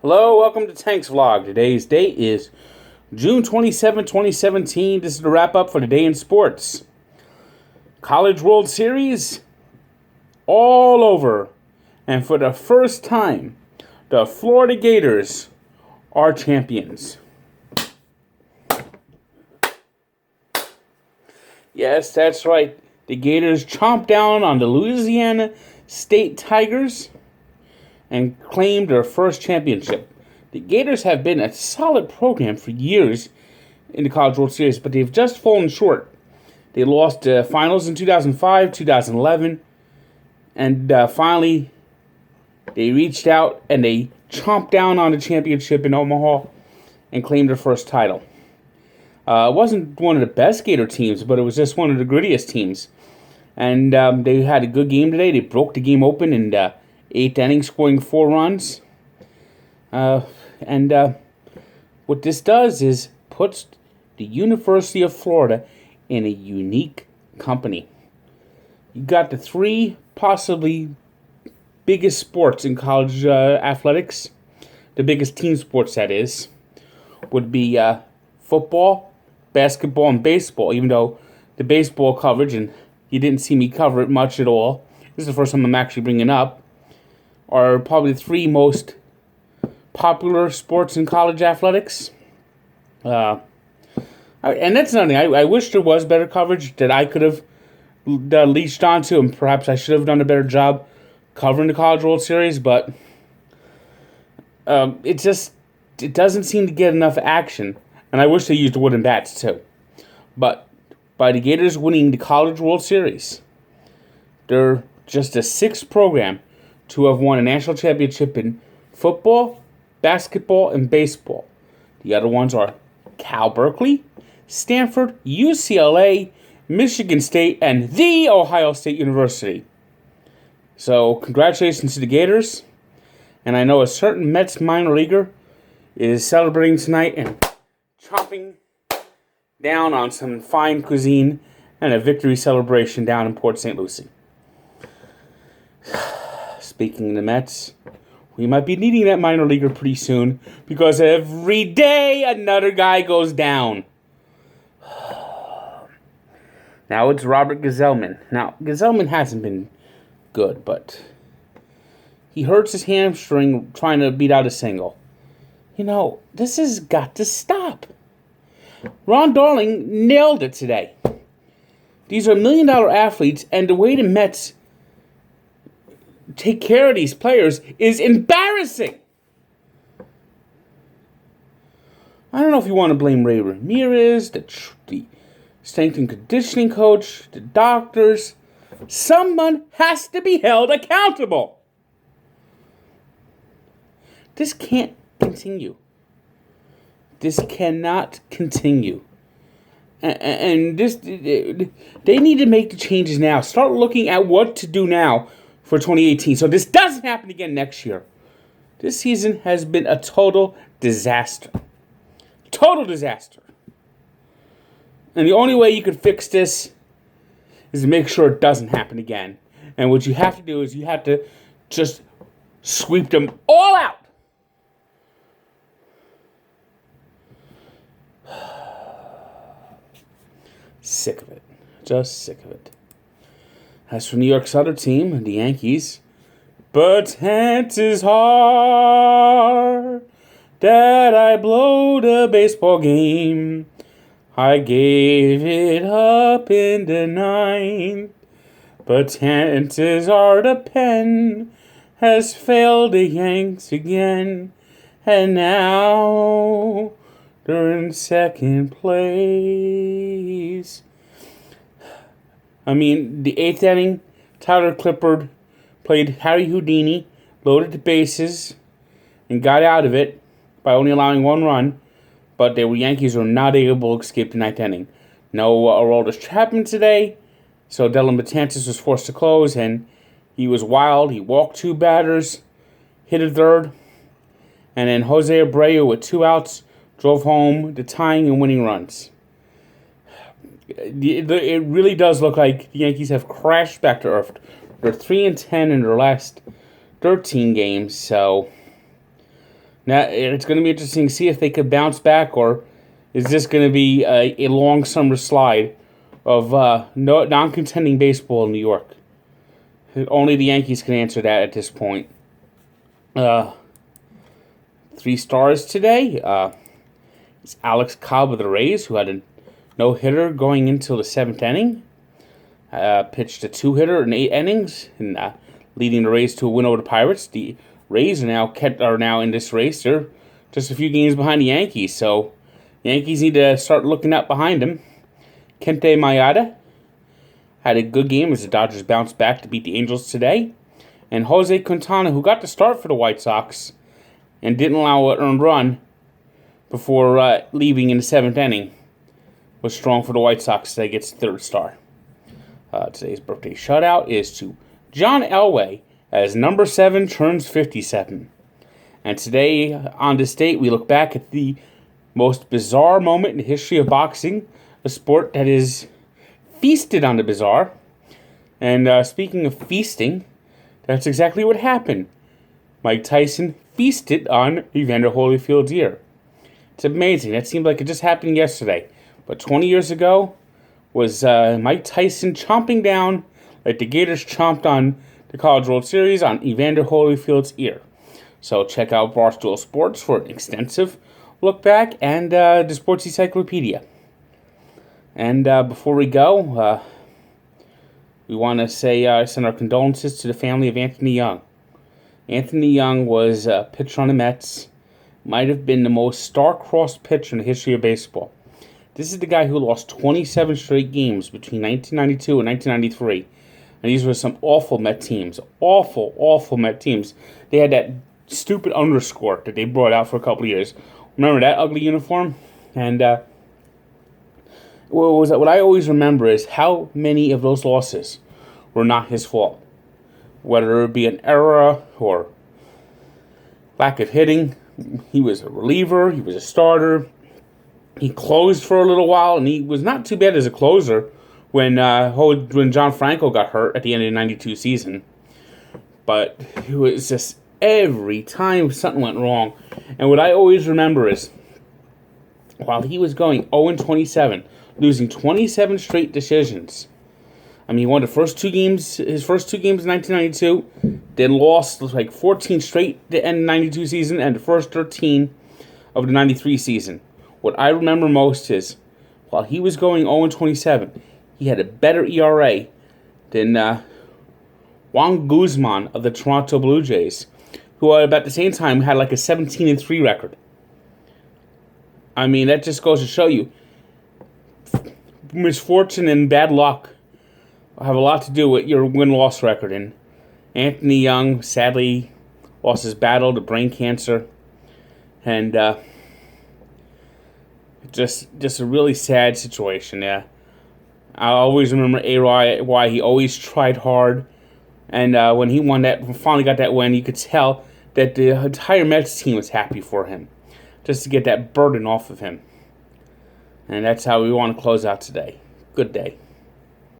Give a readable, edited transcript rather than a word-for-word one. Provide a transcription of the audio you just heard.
Hello, welcome to Tank's Vlog. Today's date is June 27, 2017. This is the wrap-up for the day in sports. College World Series, all over. And for the first time, the Florida Gators are champions. Yes, that's right. The Gators chomped down on the Louisiana State Tigers and claimed their first championship. The Gators have been a solid program for years in the College World Series, but they've just fallen short. They lost the finals in 2005, 2011, and finally they reached out and they chomped down on the championship in Omaha and claimed their first title. It wasn't one of the best Gator teams, but it was just one of the grittiest teams. And they had a good game today. They broke the game open in the 8th inning, scoring 4 runs. And what this does is puts the University of Florida in a unique company. You got the 3 possibly biggest sports in college athletics. The biggest team sports, that is, would be football, basketball, and baseball, even though the baseball coverage, and you didn't see me cover it much at all, this is the first time I'm actually bringing it up, are probably the 3 most popular sports in college athletics. And that's nothing. I wish there was better coverage that I could have leached onto, and perhaps I should have done a better job covering the College World Series, but it doesn't seem to get enough action, and I wish they used wooden bats too. But by the Gators winning the College World Series, they're just a 6th program to have won a national championship in football, basketball, and baseball. The other ones are Cal Berkeley, Stanford, UCLA, Michigan State, and The Ohio State University. So, congratulations to the Gators. And I know a certain Mets minor leaguer is celebrating tonight and chomping down on some fine cuisine and a victory celebration down in Port St. Lucie. Speaking of the Mets, we might be needing that minor leaguer pretty soon because every day another guy goes down. Now it's Robert Gazelman. Now, Gazelman hasn't been good, but he hurts his hamstring trying to beat out a single. You know, this has got to stop. Ron Darling nailed it today. These are $1 million athletes, and the way the Mets take care of these players is embarrassing. I don't know if you want to blame Ray Ramirez, the strength and conditioning coach, the doctors. Someone has to be held accountable. This can't continue. This cannot continue. And they need to make the changes now. Start looking at what to do now for 2018, so this doesn't happen again next year. This season has been a total disaster. Total disaster. And the only way you could fix this is to make sure it doesn't happen again. And what you have to do is you have to just sweep them all out. Sick of it. Just sick of it. As for New York's other team, the Yankees, but chances are that I blow the baseball game. I gave it up in the 9th, but chances are the pen has failed the Yanks again, and now they're in 2nd place. I mean, the 8th inning, Tyler Clippard played Harry Houdini, loaded the bases, and got out of it by only allowing 1 run. But the Yankees were not able to escape the 9th inning. No Aroldis Chapman today, so Dylan Betances was forced to close, and he was wild. He walked 2 batters, hit a third, and then Jose Abreu with 2 outs drove home the tying and winning runs. It really does look like the Yankees have crashed back to earth. They're 3-10 in their last 13 games, so Now it's going to be interesting to see if they could bounce back, or is this going to be a long summer slide of non-contending baseball in New York? Only the Yankees can answer that at this point. 3 stars today. It's Alex Cobb of the Rays, who had a no-hitter going into the 7th inning. Pitched a 2-hitter in 8 innings, and leading the Rays to a win over the Pirates. The Rays are now in this race. They're just a few games behind the Yankees, so Yankees need to start looking up behind them. Kente Mayada had a good game as the Dodgers bounced back to beat the Angels today. And Jose Quintana, who got the start for the White Sox and didn't allow an earned run before leaving in the 7th inning, was strong for the White Sox today, gets 3rd star. Today's birthday shutout is to John Elway, as number 7 turns 57. And today, on this date, we look back at the most bizarre moment in the history of boxing, a sport that is feasted on the bizarre. And speaking of feasting, that's exactly what happened. Mike Tyson feasted on Evander Holyfield's ear. It's amazing. That seemed like it just happened yesterday. But 20 years ago was Mike Tyson chomping down like the Gators chomped on the College World Series on Evander Holyfield's ear. So check out Barstool Sports for an extensive look back, and the Sports Encyclopedia. And before we go, we want to send our condolences to the family of Anthony Young. Anthony Young was a pitcher on the Mets. Might have been the most star-crossed pitcher in the history of baseball. This is the guy who lost 27 straight games between 1992 and 1993. And these were some awful Met teams. Awful Met teams. They had that stupid underscore that they brought out for a couple of years. Remember that ugly uniform? And what I always remember is how many of those losses were not his fault. Whether it be an error or lack of hitting. He was a reliever. He was a starter. He closed for a little while, and he was not too bad as a closer when John Franco got hurt at the end of the 92 season. But it was just every time something went wrong. And what I always remember is, while he was going 0-27, losing 27 straight decisions. I mean, he won his first two games in 1992, then lost like 14 straight at the end of the 92 season and the first 13 of the 93 season. What I remember most is, while he was going 0-27, he had a better ERA than Juan Guzman of the Toronto Blue Jays, who about the same time had like a 17-3 record. I mean, that just goes to show you, misfortune and bad luck have a lot to do with your win-loss record. And Anthony Young, sadly, lost his battle to brain cancer. And just a really sad situation, yeah. I always remember why he always tried hard. And when he finally got that win, you could tell that the entire Mets team was happy for him, just to get that burden off of him. And that's how we want to close out today. Good day.